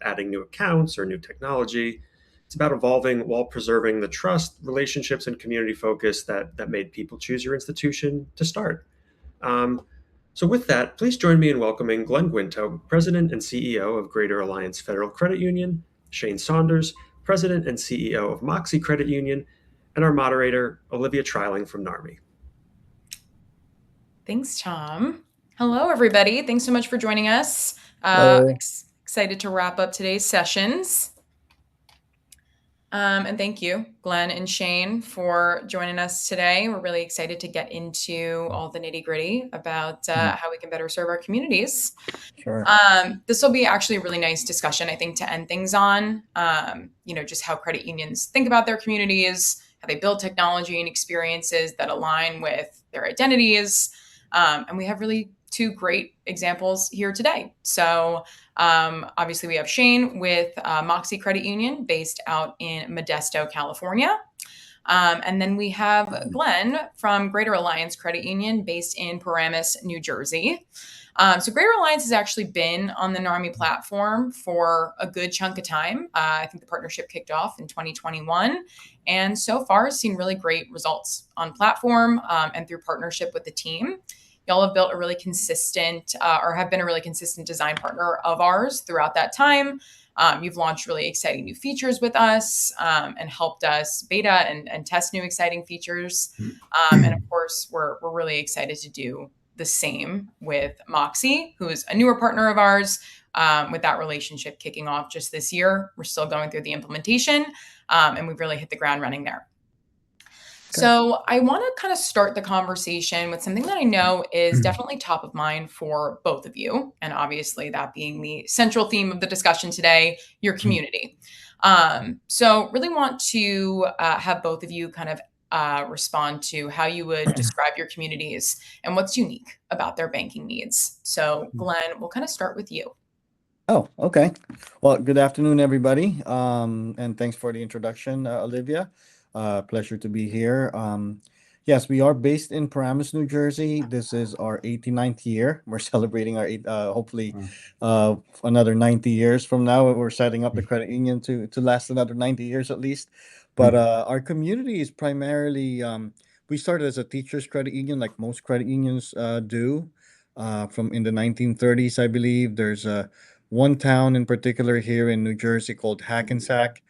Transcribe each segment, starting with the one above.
adding new accounts or new technology. It's about evolving while preserving the trust, relationships, and community focus that made people choose your institution to start. Um, so, with that, please join me in welcoming Glenn Guinto, President and CEO of Greater Alliance Federal Credit Union, Shane Saunders, President and CEO of Mocse Credit Union, and our moderator, Olivia Treiling from Narmi. Thanks, Tom. Hello, everybody. Thanks so much for joining us. Hello. Excited to wrap up today's sessions. And thank you, Glenn and Shane, for joining us today. We're really excited to get into all the nitty gritty about how we can better serve our communities. Sure. This will be actually a really nice discussion, I think, to end things on. Just how credit unions think about their communities, how they build technology and experiences that align with their identities. And we have really two great examples here today. So obviously we have Shane with Mocse Credit Union based out in Modesto, California. And then we have Glenn from Greater Alliance Credit Union based in Paramus, New Jersey. So Greater Alliance has actually been on the Narmi platform for a good chunk of time. I think the partnership kicked off in 2021, and so far has seen really great results on platform and through partnership with the team. Y'all have built a really consistent or have been a really consistent design partner of ours throughout that time. You've launched really exciting new features with us and helped us beta and test new exciting features. And of course, we're really excited to do the same with Mocse, who is a newer partner of ours, with that relationship kicking off just this year. We're still going through the implementation, and we've really hit the ground running there. Okay. So I want to kind of start the conversation with something that I know is definitely top of mind for both of you. And obviously that being the central theme of the discussion today, your community. So really want to have both of you kind of respond to how you would describe your communities and what's unique about their banking needs. So Glenn, we'll kind of start with you. Oh, okay. Well, good afternoon, everybody. And thanks for the introduction, Olivia. Pleasure to be here. Yes, we are based in Paramus, New Jersey. This is our 89th year. We're celebrating our hopefully another 90 years from now. We're setting up the credit union to last another 90 years at least. But our community is primarily, we started as a teachers credit union like most credit unions do. From in the 1930s, I believe. There's one town in particular here in New Jersey called Hackensack,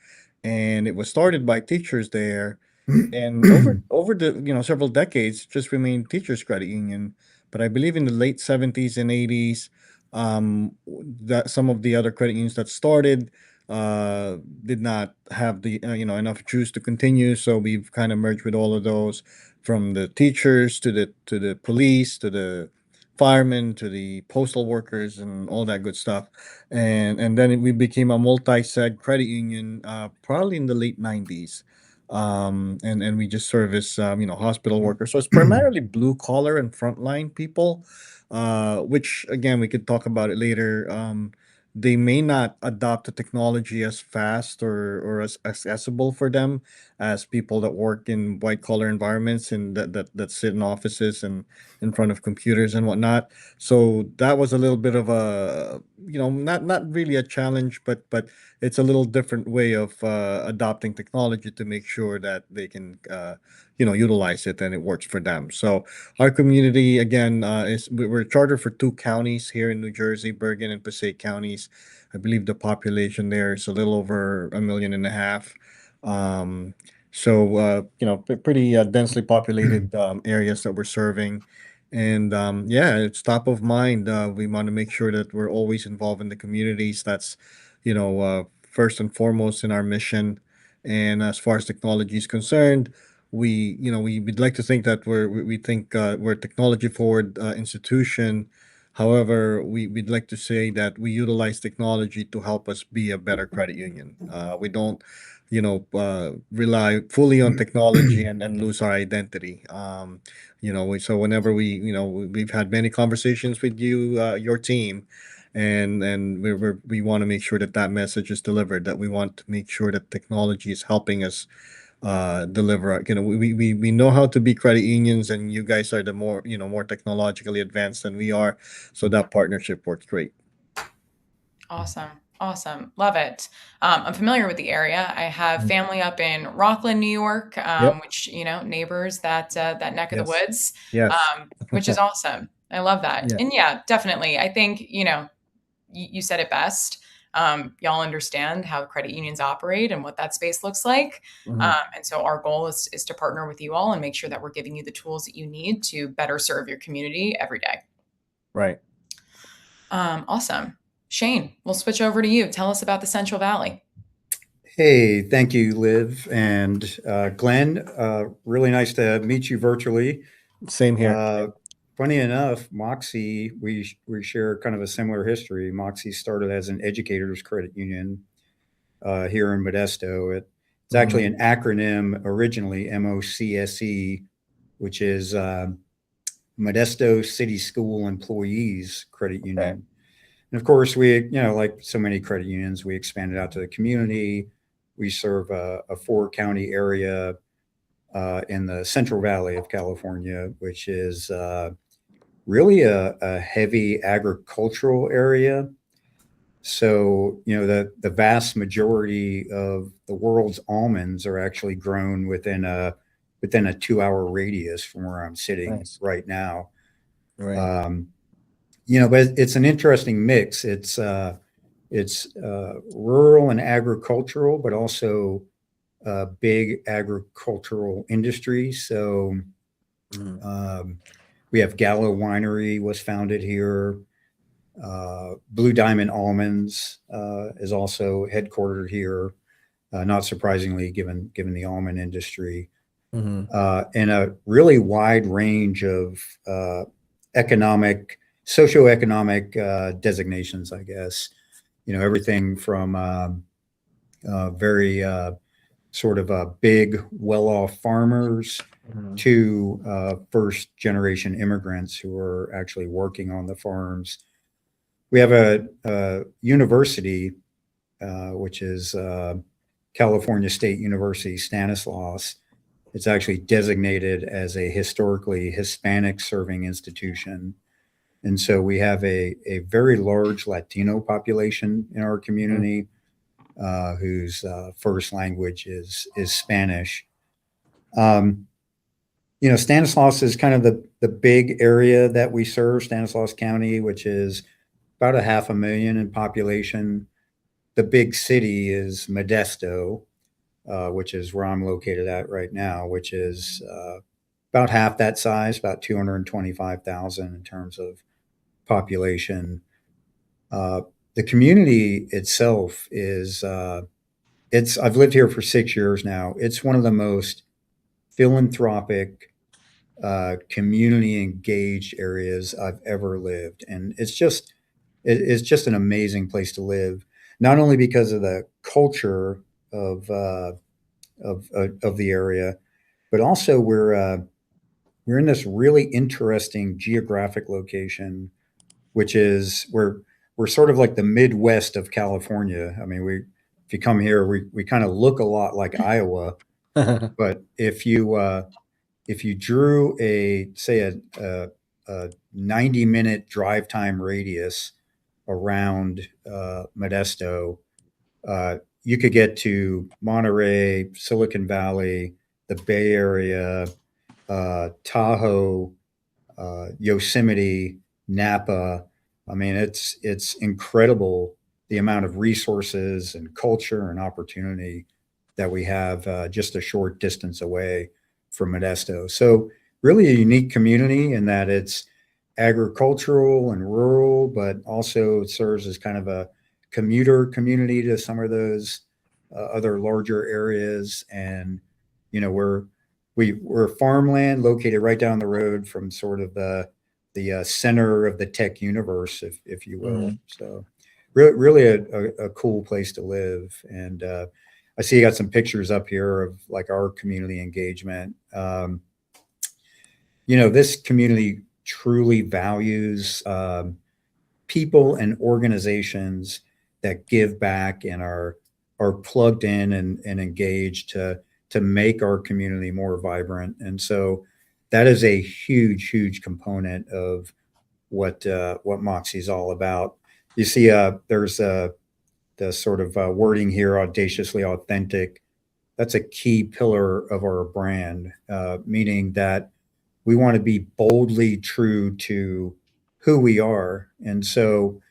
and it was started by teachers there. And over the several decades, just remained teachers credit union. But I believe in the late 70s and 80s, that some of the other credit unions that started did not have the enough juice to continue. So we've kind of merged with all of those, from the teachers to the police to the firemen to the postal workers and all that good stuff. And then we became a multi-seg credit union probably in the late 90s. And we just service hospital workers. So it's primarily blue collar and frontline people, which again we could talk about it later. They may not adopt the technology as fast or as accessible for them as people that work in white collar environments and that sit in offices and in front of computers and whatnot. So that was a little bit of a not really a challenge, but it's a little different way of adopting technology to make sure that they can utilize it and it works for them. So our community again we're chartered for two counties here in New Jersey, Bergen and Passaic counties. I believe the population there is a little over 1.5 million. Pretty densely populated areas that we're serving. And yeah, it's top of mind. We want to make sure that we're always involved in the communities. That's first and foremost in our mission. And as far as technology is concerned, we'd like to think that we think we're a technology forward institution. However, we'd like to say that we utilize technology to help us be a better credit union. We don't rely fully on technology and lose our identity. So whenever we've had many conversations with you, your team, and we want to make sure that that message is delivered. That we want to make sure that technology is helping us deliver. We know how to be credit unions, and you guys are the more technologically advanced than we are. So that partnership works great. Awesome. Awesome. Love it. I'm familiar with the area. I have Mhm. family up in Rockland, New York, Yep. which, neighbors that neck of the Yes. woods, Yes. which is awesome. I love that. Yeah. And yeah, definitely. I think, you said it best. Y'all understand how credit unions operate and what that space looks like. Mhm. And so our goal is to partner with you all and make sure that we're giving you the tools that you need to better serve your community every day. Right. Awesome. Shane, we'll switch over to you. Tell us about the Central Valley. Hey, thank you, Liv and Glenn. Really nice to meet you virtually. Same here. Uh, Funny enough, Mocse, we share kind of a similar history. Mocse started as an educators credit union here in Modesto. It's actually Mhm. an acronym originally, MOCSE, which is Modesto City School Employees Credit Okay. Union. And of course, like so many credit unions, we expanded out to the community. We serve a four-county area in the Central Valley of California, which is really a heavy agricultural area. So, the vast majority of the world's almonds are actually grown within a 2-hour radius from where I'm sitting Nice. right now. Right. Um, but it's an interesting mix. It's rural and agricultural, but also big agricultural industry. So Mhm. um, we have Gallo Winery was founded here. Blue Diamond Almonds is also headquartered here. Not surprisingly, given the almond industry, Mhm. and a really wide range of economic, socioeconomic designations, I guess. Everything from very sort of big, well-off farmers Mhm. to first-generation immigrants who are actually working on the farms. We have a university, which is California State University Stanislaus. It's actually designated as a historically Hispanic serving institution. And so we have a very large Latino population in our Mhm. community whose first language is Spanish. Um, Stanislaus is kind of the big area that we serve, Stanislaus County, which is about a 500,000 in population. The big city is Modesto, which is where I'm located at right now, which is about half that size, about 225,000 in terms of population. Uh, the community itself is I've lived here for 6 years now. It's one of the most philanthropic, community engaged areas I've ever lived, and it's just an amazing place to live. Not only because of the culture of of the area, but also we're in this really interesting geographic location, which is we're sort of like the Midwest of California. I mean, we if you come here, we kind of look a lot like Iowa, but if you drew a 90-minute drive time radius around Modesto, you could get to Monterey, Silicon Valley, the Bay Area, Tahoe, Yosemite, Napa. I mean, it's incredible the amount of resources and culture and opportunity that we have just a short distance away from Modesto. So, really a unique community in that it's agricultural and rural, but also serves as kind of a commuter community to some of those other larger areas. And you know, we're farmland located right down the road from sort of the center of the tech universe, if you will. Mhm. So, really a cool place to live. And I see you got some pictures up here of like our community engagement. This community truly values people and organizations that give back and are plugged in and engaged to make our community more vibrant. And so that is a huge component of what Moxie is all about. You see, there's the sort of wording here, audaciously authentic, that's a key pillar of our brand, meaning that we want to be boldly true to who we are. And so,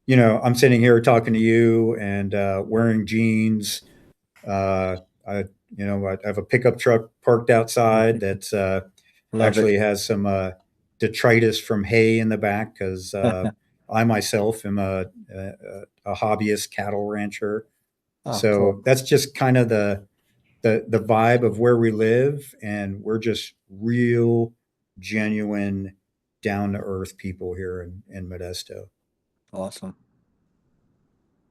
I'm sitting here talking to you and wearing jeans. Uh, I, I have a pickup truck parked outside that Love it. actually has some detritus from hay in the back because I myself am a hobbyist cattle rancher. Oh, So cool. that's just kind of the vibe of where we live, and we're just real, genuine, down to earth people here in Modesto. Awesome.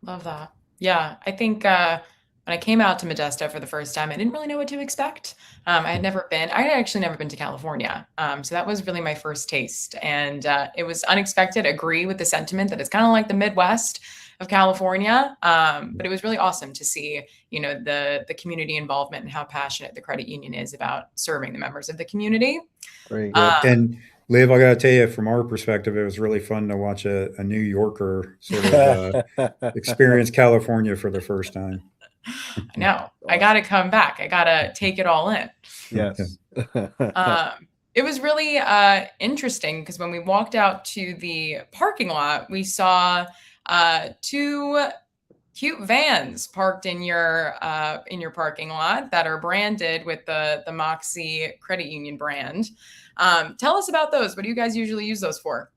Love that. Yeah, I think when I came out to Modesto for the first time, I didn't really know what to expect. I had actually never been to California. So that was really my first taste. And it was unexpected. Agree with the sentiment that it's kind of like the Midwest of California. But it was really awesome to see, the community involvement and how passionate the credit union is about serving the members of the community. Great. Yep. Um, And Liv, I got to tell you, from our perspective, it was really fun to watch a New Yorker sort of experience California for the first time. I know. I got to come back. I got to take it all in. Yes. It was really interesting because when we walked out to the parking lot, we saw two cute vans parked in your parking lot that are branded with the Mocse Credit Union brand. Tell us about those. What do you guys usually use those for?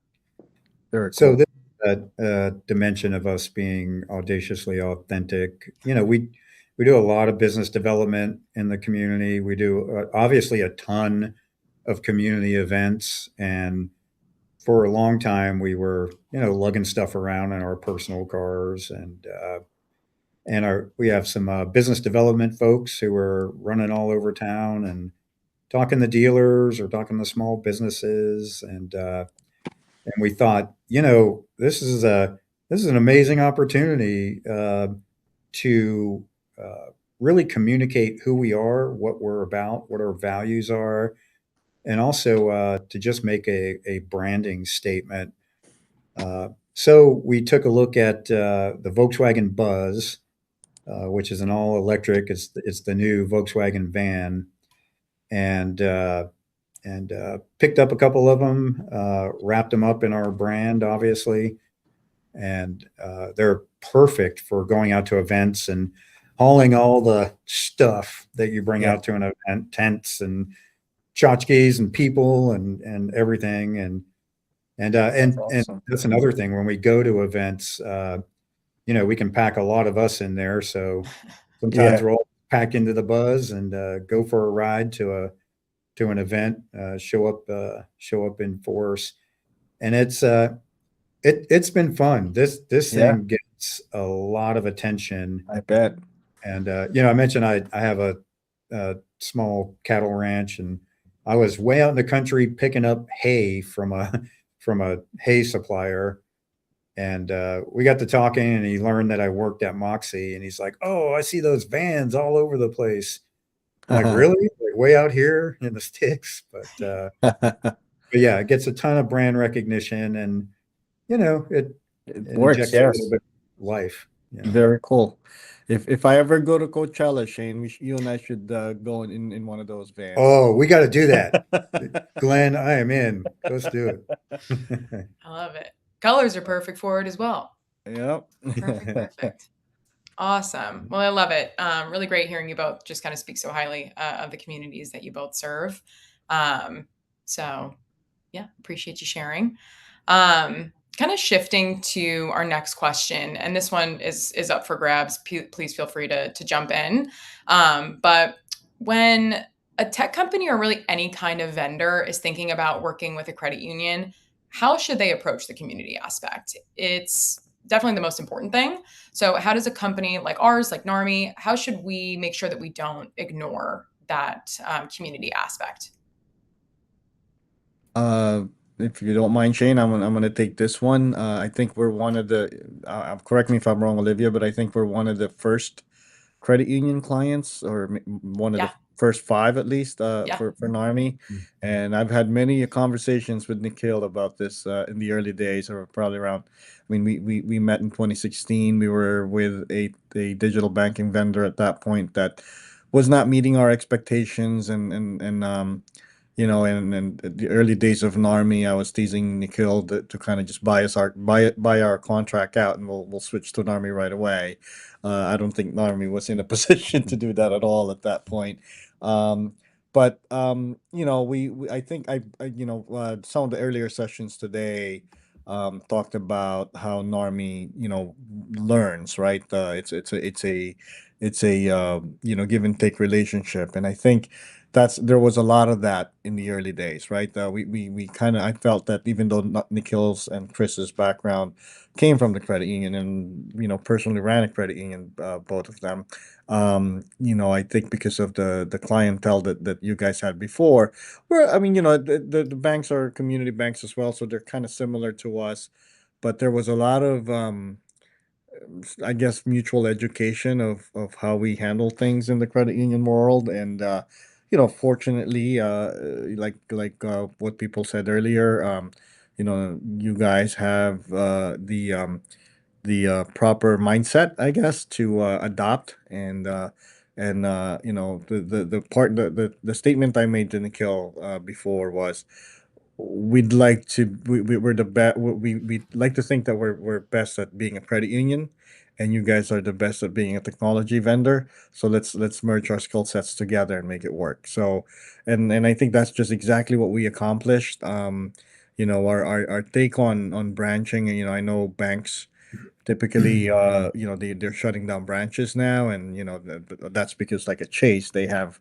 Very So cool. this dimension of us being audaciously authentic, we do a lot of business development in the community. We do obviously a ton of community events, and for a long time we were lugging stuff around in our personal cars, and we have some business development folks who are running all over town and talking to dealers or talking to small businesses, and we thought, this is an amazing opportunity to really communicate who we are, what we're about, what our values are, and also to just make a branding statement. So we took a look at the Volkswagen Buzz, which is an all electric. It's the new Volkswagen van, and picked up a couple of them, wrapped them up in our brand, obviously, and they're perfect for going out to events and hauling all the stuff that you bring Yeah. out to an event, tents and tchotchkes and people and everything, and That's awesome. that's another thing. When we go to events, we can pack a lot of us in there, so sometimes Yeah. we're all packed into the Buzz and go for a ride to an event, show up in force, and it's been fun. This Yeah. thing gets a lot of attention, I bet. and I mentioned I have a small cattle ranch, and I was way out in the country picking up hay from a from a hay supplier, and we got to talking, and he learned that I worked at Moxie, and he's like, "Oh, I see those vans all over the place." I'm like, really? Like way out here in the sticks? But yeah, it gets a ton of brand recognition, and it It it works, injects a little yes. bit of life. Very cool. If I ever go to Coachella, Shane, you and I should go in one of those vans. Oh, we got to do that, Glenn. I am in. Let's do it. I love it. Colors are perfect for it as well. Yep. Perfect, perfect. Awesome. Well, I love it. Really great hearing you both just kind of speak so highly of the communities that you both serve. So, yeah, appreciate you sharing. Kind of shifting to our next question, and this one is up for grabs. Please feel free to jump in. But when a tech company or really any kind of vendor is thinking about working with a credit union, how should they approach the community aspect? It's definitely the most important thing. So, how does a company like ours, like Narmi, how should we make sure that we don't ignore that community aspect? If you don't mind, Shane, I'm gonna take this one. I think we're one of the. Correct me if I'm wrong, Olivia, but I think we're one of the first credit union clients, or one of Yeah. first five at least Yeah. for Narmi. And I've had many conversations with Nikhil about this in the early days, or probably around. I mean, we met in 2016. We were with a digital banking vendor at that point that was not meeting our expectations, and you know, and the early days of Narmi, I was teasing Nikhil to kind of just buy our contract out, and we'll switch to Narmi right away. I don't think Narmi was in a position to do that at all at that point. Um, but you know, I think you know, some of the earlier sessions today talked about how Narmi, you know, learns, right. It's a you know, give and take relationship, and I think there was a lot of that in the early days, right. We kind of, I felt that even though Nikhil's and Chris's background came from the credit union, and you know, personally ran a credit union, both of them, you know, I think because of the clientele that you guys had before, where I mean, you know, the banks are community banks as well, so they're kind of similar to us, but there was a lot of I guess, mutual education of how we handle things in the credit union world. And you know, fortunately, what people said earlier, you know, you guys have the proper mindset, I guess, to adopt. And you know, the statement I made to Nikhil before was, we'd like to we're the best, we like to think that we're best at being a credit union, and you guys are the best at being a technology vendor, so let's merge our skill sets together and make it work. So, and I think that's just exactly what we accomplished. You know, our take on branching, you know, I know banks typically, you know, they're shutting down branches now, and you know, that's because, like, a Chase, they have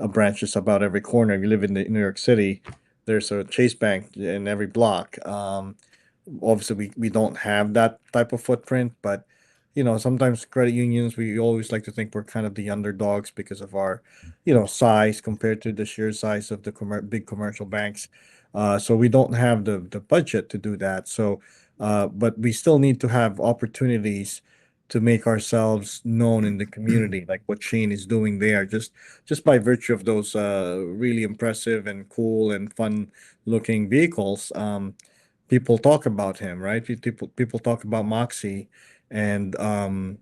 branches about every corner. If you live in New York City, there's a Chase Bank in every block. Obviously, we don't have that type of footprint, but you know, sometimes credit unions, we always like to think we're kind of the underdogs because of our, you know, size compared to the sheer size of the big commercial banks. So we don't have the budget to do that. So but we still need to have opportunities to make ourselves known in the community, like what Shane is doing there, just by virtue of those really impressive and cool and fun looking vehicles. People talk about him, right? People talk about Moxie, and um,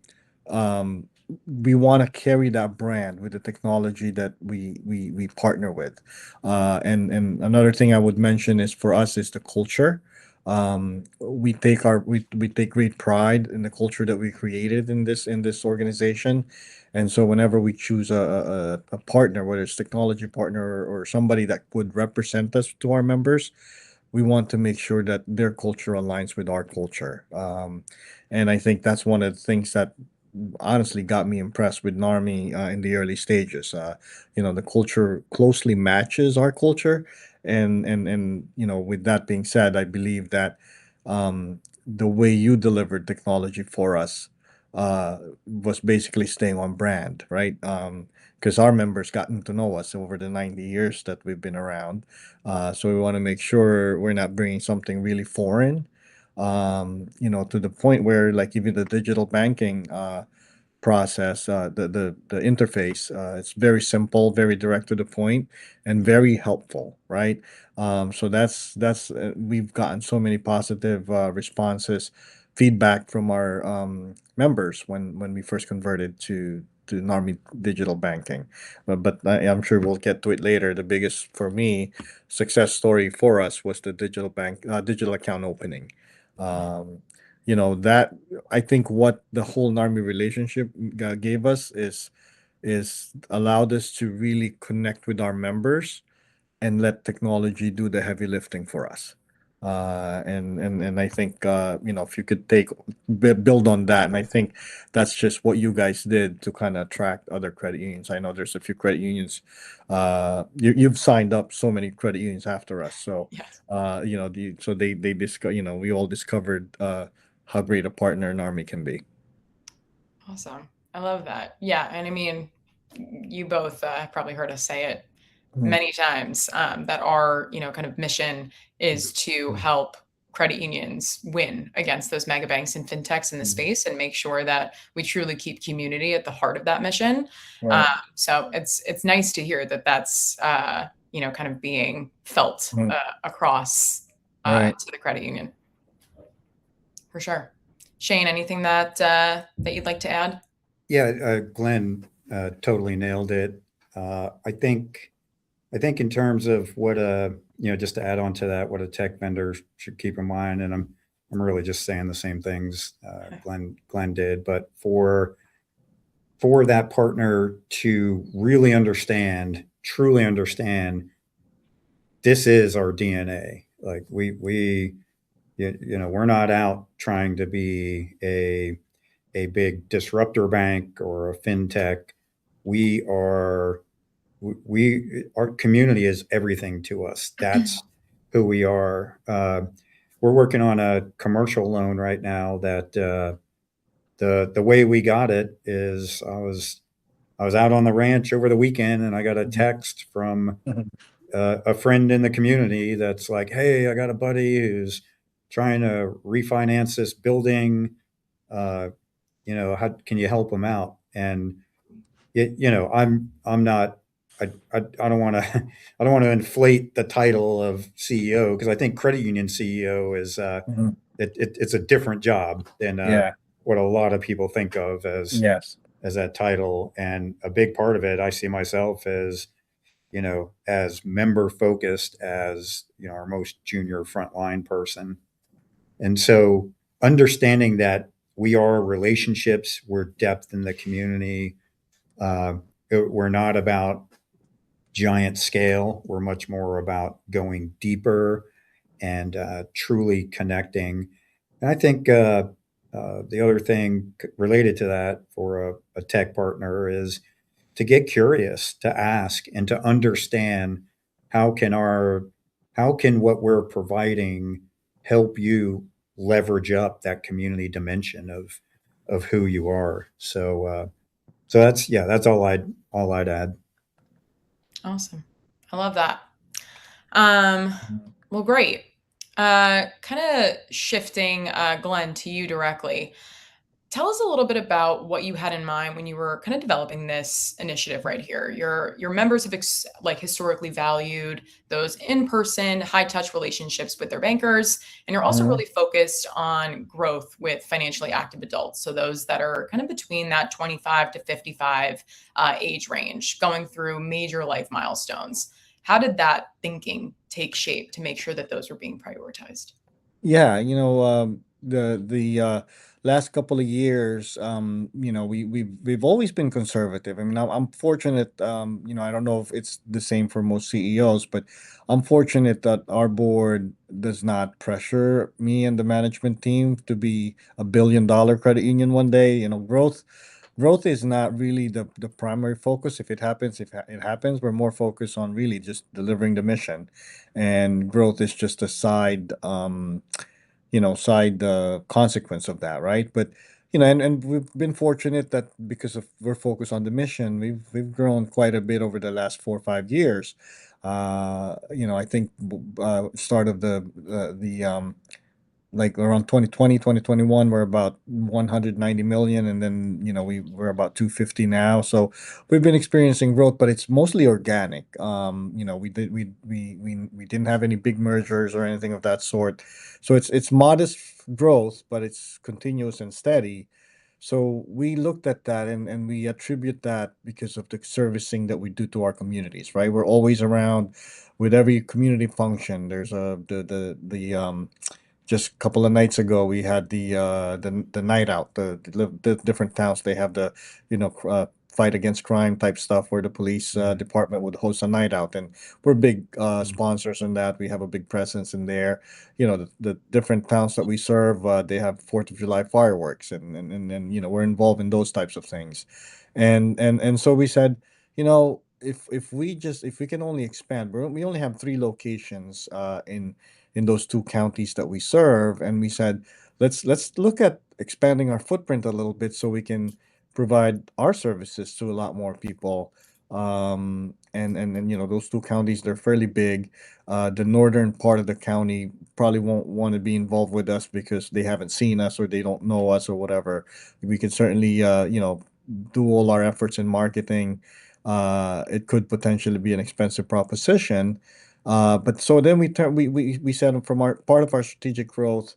we want to carry that brand with the technology that we partner with. And another thing I would mention is, for us, is the culture. We take great pride in the culture that we created in this organization, and so whenever we choose a partner, whether it's technology partner, or somebody that would represent us to our members, we want to make sure that their culture aligns with our culture. And I think that's one of the things that honestly got me impressed with Narmi in the early stages. You know, the culture closely matches our culture, and you know, with that being said, I believe that the way you delivered technology for us was basically staying on brand, right? Because our members gotten to know us over the 90 years that we've been around. So we want to make sure we're not bringing something really foreign, you know, to the point where, like, even the digital banking process, the interface, it's very simple, very direct to the point, and very helpful, right? So that's we've gotten so many positive responses, feedback from our members when we first converted to Narmi digital banking. But I'm sure we'll get to it later. The biggest, for me, success story for us was the digital account opening. Um, you know, that, I think what the whole Narmi relationship gave us is allowed us to really connect with our members and let technology do the heavy lifting for us. And I think, you know, if you could build on that, and I think that's just what you guys did to kind of attract other credit unions. I know there's a few credit unions. You've signed up so many credit unions after us, so Yes. you know, so they discover, you know, we all discovered how great a partner an army can be. Awesome. I love that. Yeah. And I mean, you both have probably heard us say it Mhm. many times, that our, you know, kind of mission is to help credit unions win against those mega banks and fintechs in the space, and make sure that we truly keep community at the heart of that mission. Right. So it's nice to hear that that's kind of being felt across Right. to the credit union. For sure. Shane, anything that you'd like to add? Yeah, Glenn totally nailed it. I think in terms of what just to add on to that, what a tech vendor should keep in mind, and I'm really just saying the same things Glenn did, but for that partner to really understand, truly understand, this is our DNA. Like we're not out trying to be a big disruptor bank or a fintech. Our community is everything to us. That's who we are. We're working on a commercial loan right now that the way we got it is I was out on the ranch over the weekend and I got a text from a friend in the community that's like, "Hey, I got a buddy who's trying to refinance this building. How can you help him out?" And I'm not. I don't want to. I don't want to inflate the title of CEO, because I think credit union CEO is it's a different job than Yeah. what a lot of people think of as Yes. that title. And a big part of it, I see myself as as member focused, as our most junior frontline person. And so understanding that we are relationships, we're depth in the community. We're not about giant scale. We're much more about going deeper and truly connecting. And I think the other thing related to that for a tech partner is to get curious, to ask, and to understand how can what we're providing help you leverage up that community dimension of who you are. So that's all I'd add. Awesome. I love that. Well, great. Kind of shifting, Glenn, to you directly. Tell us a little bit about what you had in mind when you were kind of developing this initiative right here. Your members have historically valued those in-person, high-touch relationships with their bankers, and you're also really focused on growth with financially active adults. So those that are kind of between that 25 to 55 age range, going through major life milestones. How did that thinking take shape to make sure that those were being prioritized? Yeah, the last couple of years, we've always been conservative. I mean, I'm fortunate. I don't know if it's the same for most CEOs, but I'm fortunate that our board does not pressure me and the management team to be $1 billion credit union one day. Growth is not really the primary focus. If it happens, it happens. We're more focused on really just delivering the mission, and growth is just a side consequence of that, right? But and we've been fortunate that because of we're focused on the mission, we've grown quite a bit over the last 4 or 5 years. I think start of the like around 2020, 2021, we're about 190 million, and then we're about 250 now. So we've been experiencing growth, but it's mostly organic. We didn't have any big mergers or anything of that sort. So it's modest growth, but it's continuous and steady. So we looked at that, and we attribute that because of the servicing that we do to our communities, right? We're always around with every community function. There's the just a couple of nights ago we had the night out, the different towns, they have the fight against crime type stuff where the police department would host a night out, and we're big sponsors in that. We have a big presence in there. The different towns that we serve, they have Fourth of July fireworks, and we're involved in those types of things. And so we said, if we can only expand, we only have 3 locations in those 2 counties that we serve, and we said, let's look at expanding our footprint a little bit so we can provide our services to a lot more people. and you know, those two counties, they're fairly big. The northern part of the county probably won't want to be involved with us because they haven't seen us or they don't know us or whatever. We could certainly, you know, do all our efforts in marketing. It could potentially be an expensive proposition. But so then we said from our part of our strategic growth,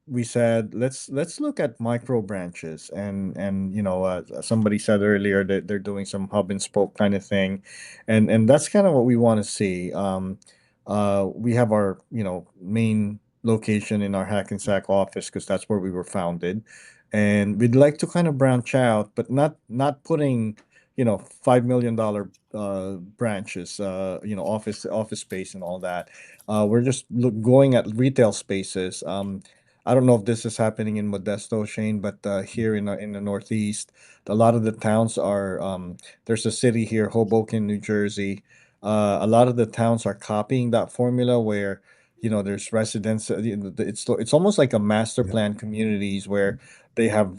we said let's look at micro branches, and you know, somebody said earlier that they're doing some hub and spoke kind of thing, and that's kind of what we want to see. We have our, you know, main location in our Hackensack office because that's where we were founded, and we'd like to kind of branch out, but not putting, you know, $5 million branches, you know, office space and all that. We're just going at retail spaces. I don't know if this is happening in Modesto, Shane, but here in the Northeast, a lot of the towns are. There's a city here, Hoboken, New Jersey. A lot of the towns are copying that formula where, you know, there's residents. It's almost like a master Yep. plan communities where they have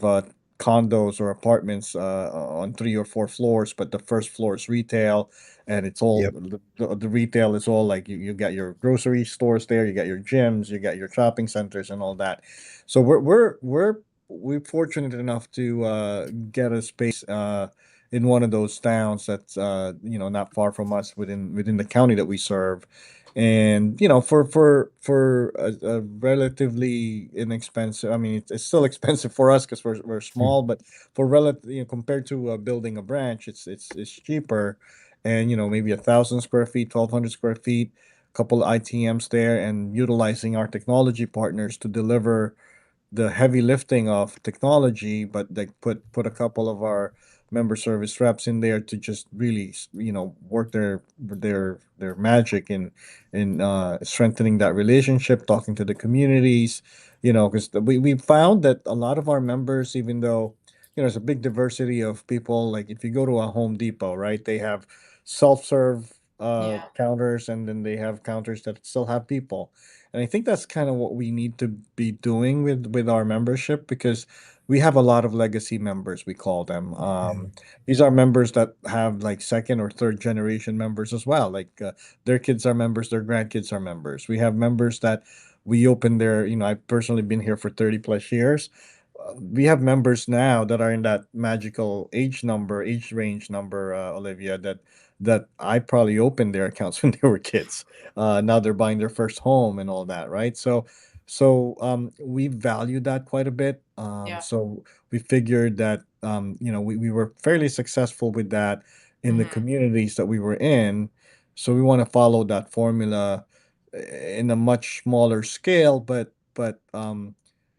condos or apartments on 3 or 4 floors, but the first floor is retail, and it's all Yep. the retail is all like you got your grocery stores there, you got your gyms, you got your shopping centers and all that. So we're fortunate enough to get a space in one of those towns that's, you know, not far from us within the county that we serve. And you know, for a relatively inexpensive, I mean, it's still expensive for us because we're small, but for relative, you know, compared to building a branch, it's cheaper. And you know, maybe 1,000 square feet, 1,200 square feet, couple ITMs there, and utilizing our technology partners to deliver the heavy lifting of technology, but like put a couple of our member service reps in there to just really, you know, work their magic in strengthening that relationship, talking to the communities, you know, because we found that a lot of our members, even though, you know, there's a big diversity of people. Like if you go to a Home Depot, right, they have self-serve Yeah. counters, and then they have counters that still have people. And I think that's kind of what we need to be doing with our membership, because we have a lot of legacy members, we call them. Yeah. These are members that have like second or third generation members as well. Like their kids are members, their grandkids are members. We have members that we opened their, you know, I've personally been here for 30 plus years. We have members now that are in that magical age range number, Olivia, that I probably opened their accounts when they were kids. Now they're buying their first home and all that, right? So we value that quite a bit. Yeah. So we figured that, you know, we were fairly successful with that in the Mhm. communities that we were in. So we want to follow that formula in a much smaller scale, but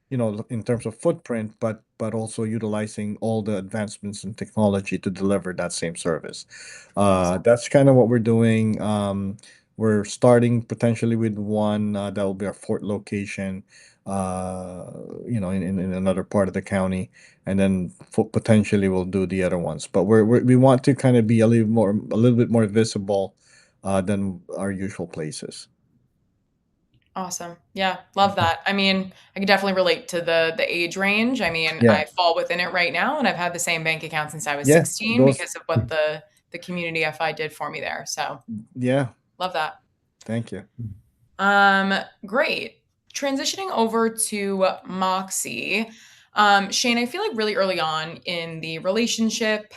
you know, in terms of footprint, but also utilizing all the advancements in technology to deliver that same service. Awesome. That's kind of what we're doing. We're starting potentially with one that will be our fourth location, uh, you know, in another part of the county, and then potentially we'll do the other ones. But we want to kind of be a little bit more visible than our usual places. Awesome. Yeah, love that. I mean, I can definitely relate to the age range. I mean, Yeah, I fall within it right now, and I've had the same bank account since I was yeah, 16 those, because of what the community FI did for me there. So, yeah. love that. Thank you. Um, Great. Transitioning over to Moxie. Shane, I feel like really early on in the relationship,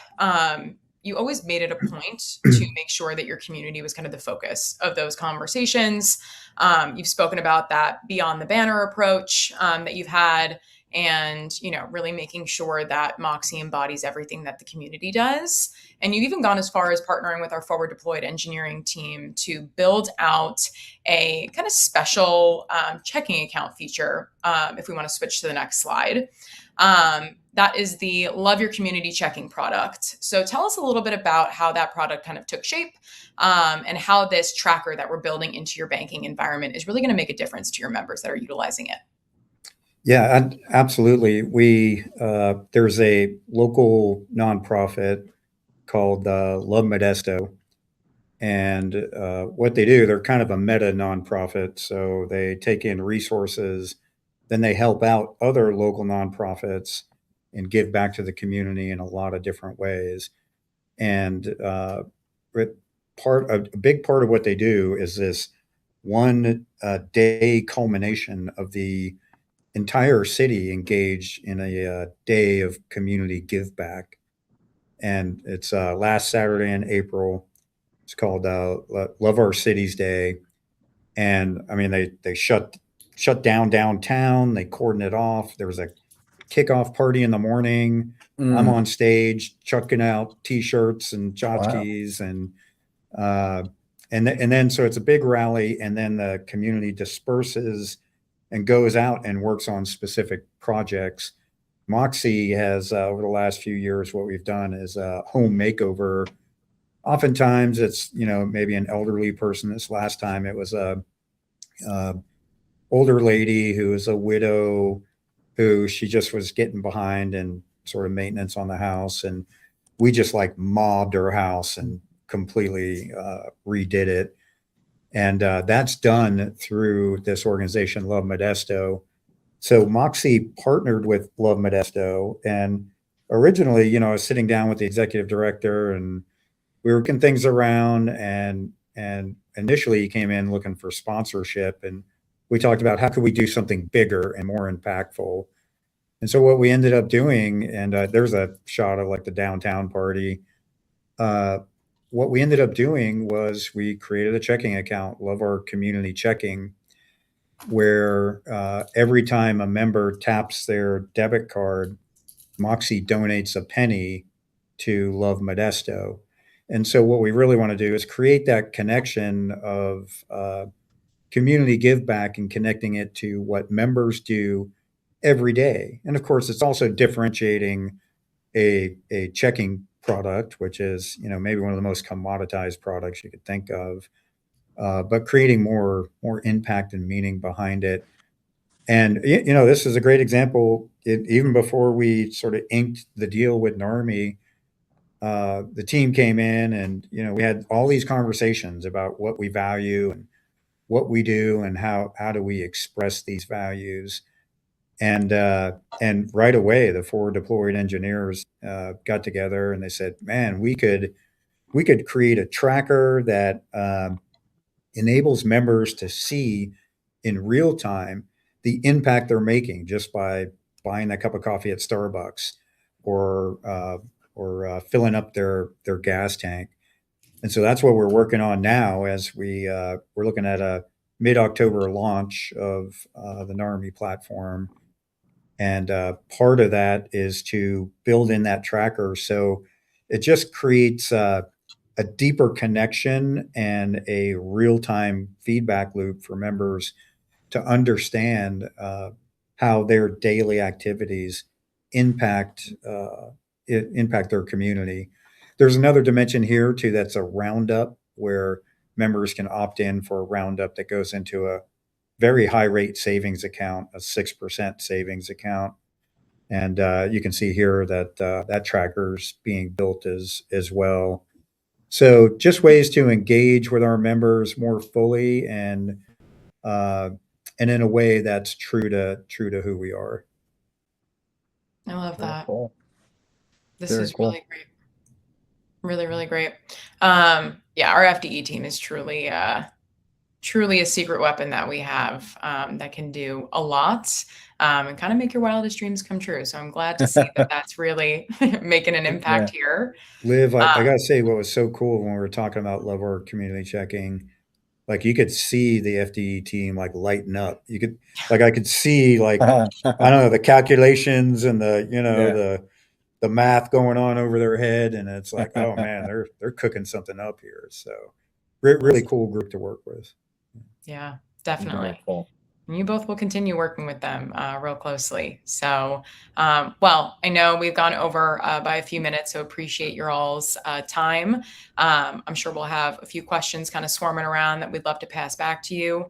you always made it a point to make sure that your community was kind of the focus of those conversations. You've spoken about that beyond the banner approach that you've had, and you know, really making sure that Moxie embodies everything that the community does. And you've even gone as far as partnering with our forward deployed engineering team to build out a kind of special checking account feature, if we want to switch to the next slide. That is the Love Your Community checking product. So tell us a little bit about how that product kind of took shape, and how this tracker that we're building into your banking environment is really going to make a difference to your members that are utilizing it. Yeah, absolutely. There's a local nonprofit called Love Modesto, and what they do, they're kind of a meta nonprofit. So they take in resources, then they help out other local nonprofits and give back to the community in a lot of different ways. And a big part of what they do is this one day culmination of the entire city engaged in a day of community give back. And it's last Saturday in April. It's called Love Our Cities Day. And I mean, they shut down downtown. They cordoned it off. There was a kickoff party in the morning. I'm on stage chucking out T-shirts and tchotchkes, and then so it's a big rally, and then the community disperses and goes out and works on specific projects. Mocse has over the last few years, what we've done is a home makeover. Oftentimes, it's maybe an elderly person. This last time, it was a older lady who is a widow who she just was getting behind in sort of maintenance on the house, and we just like mobbed her house and completely redid it. And that's done through this organization, Love Modesto. So Mocse partnered with Love Modesto, and originally, I was sitting down with the executive director, and we were working things around, and initially he came in looking for sponsorship, and we talked about how could we do something bigger and more impactful. And so what we ended up doing, and there's a shot of like the downtown party. What we ended up doing was we created a checking account, Love Our Community Checking, where every time a member taps their debit card, Mocse donates a penny to Love Modesto. And so what we really want to do is create that connection of community give back and connecting it to what members do every day. And of course, it's also differentiating a checking product, which is, maybe one of the most commoditized products you could think of, but creating more impact and meaning behind it. And, this is a great example. Even before we sort of inked the deal with Narmi, the team came in and, we had all these conversations about what we value and what we do and how do we express these values. And right away, the 4 deployed engineers got together and they said, "Man, we could create a tracker that enables members to see in real time the impact they're making just by buying a cup of coffee at Starbucks or filling up their gas tank." And so that's what we're working on now as we're looking at a mid-October launch of the Narmi platform. And part of that is to build in that tracker. So it just creates a deeper connection and a real-time feedback loop for members to understand how their daily activities impact their community. There's another dimension here too that's a roundup where members can opt in for a roundup that goes into a very high rate savings account, a 6% savings account. And you can see here that that tracker's being built as well. So just ways to engage with our members more fully and in a way that's true to who we are. I love Very that. cool. This Very is cool. really great. Really, really great. Yeah, our FDE team is truly a secret weapon that we have that can do a lot and kind of make your wildest dreams come true. So I'm glad to see that that's really making an impact here. Liv, I gotta say, what was so cool when we were talking about Love Our Community Checking, like you could see the FDE team like lighten up. I could see like, I don't know, the calculations and the math going on over their head. And it's like, oh man, they're cooking something up here. So really cool group to work with. Yeah, definitely. Very cool. And you both will continue working with them real closely. So, well, I know we've gone over by a few minutes, so appreciate your all's time. I'm sure we'll have a few questions kind of swarming around that we'd love to pass back to you.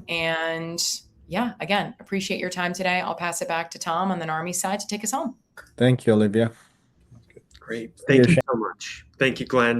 And yeah, again, appreciate your time today. I'll pass it back to Tom on the Narmi side to take us home. Thank you, Olivia. Great. Thank you so much. Thank you, Glenn.